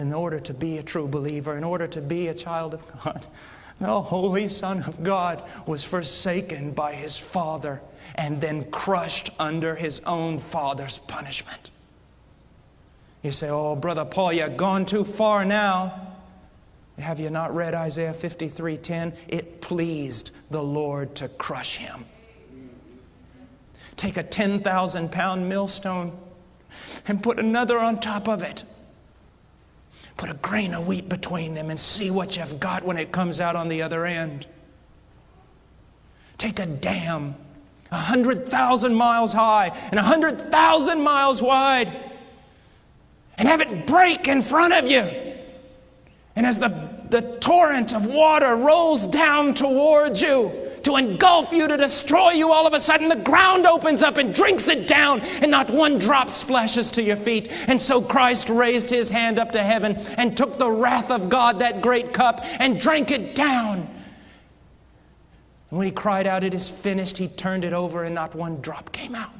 In order to be a true believer, in order to be a child of God, the Holy Son of God was forsaken by His Father and then crushed under His own Father's punishment. You say, oh, Brother Paul, you've gone too far now. Have you not read Isaiah 53:10? It pleased the Lord to crush Him. Take a 10,000-pound millstone and put another on top of it. Put a grain of wheat between them and see what you've got when it comes out on the other end. Take a dam 100,000 miles high and 100,000 miles wide and have it break in front of you. And as the torrent of water rolls down towards you to engulf you, to destroy you, all of a sudden the ground opens up and drinks it down, and not one drop splashes to your feet. And so Christ raised His hand up to heaven and took the wrath of God, that great cup, and drank it down. And when He cried out, "It is finished," He turned it over and not one drop came out.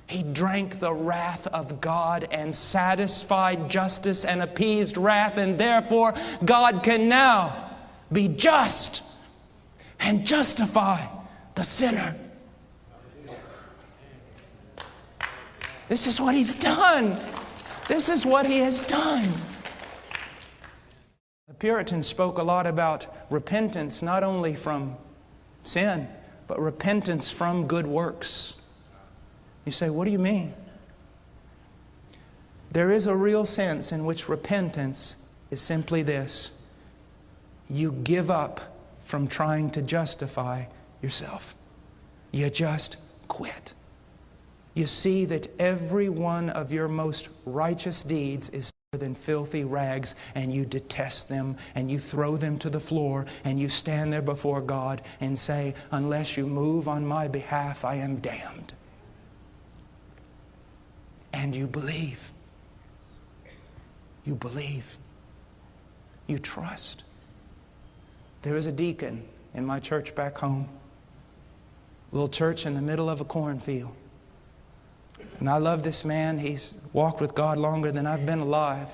He drank the wrath of God and satisfied justice and appeased wrath, and therefore God can now be just and justify the sinner. This is what He's done. This is what He has done. The Puritans spoke a lot about repentance, not only from sin, but repentance from good works. You say, what do you mean? There is a real sense in which repentance is simply this: you give up from trying to justify yourself. You just quit. You see that every one of your most righteous deeds is better than filthy rags, and you detest them, and you throw them to the floor, and you stand there before God and say, unless you move on my behalf, I am damned. And you believe. You believe. You trust. There is a deacon in my church back home. Little church in the middle of a cornfield. And I love this man. He's walked with God longer than I've been alive.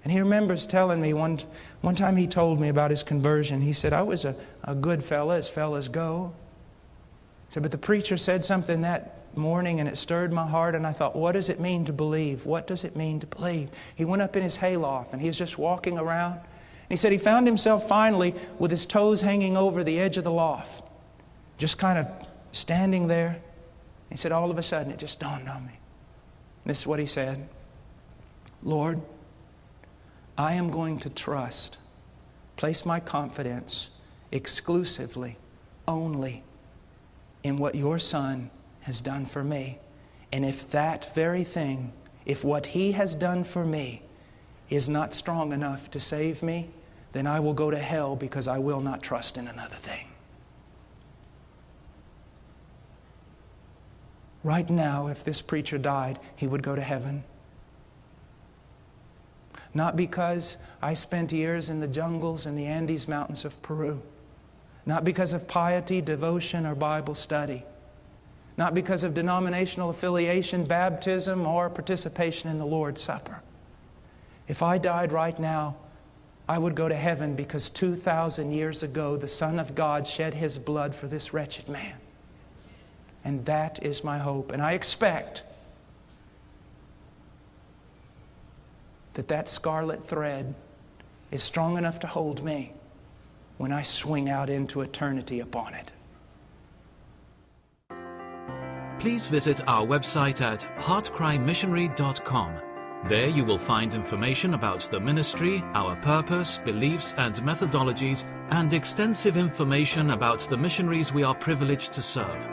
And he remembers telling me one time he told me about his conversion. He said, I was a good fella, as fellas go. He said, but the preacher said something that morning and it stirred my heart, and I thought, what does it mean to believe? What does it mean to believe? He went up in his hayloft and he was just walking around. And he said he found himself finally with his toes hanging over the edge of the loft, just kind of standing there. He said, all of a sudden it just dawned on me. And this is what he said: Lord, I am going to trust, place my confidence exclusively, only in what your Son has done for me. And if that very thing, if what He has done for me is not strong enough to save me, then I will go to hell, because I will not trust in another thing. Right now, if this preacher died, he would go to heaven. Not because I spent years in the jungles and the Andes Mountains of Peru. Not because of piety, devotion, or Bible study. Not because of denominational affiliation, baptism, or participation in the Lord's Supper. If I died right now, I would go to heaven because 2,000 years ago, the Son of God shed His blood for this wretched man. And that is my hope. And I expect that that scarlet thread is strong enough to hold me when I swing out into eternity upon it. Please visit our website at heartcrymissionary.com. There you will find information about the ministry, our purpose, beliefs and methodologies, and extensive information about the missionaries we are privileged to serve.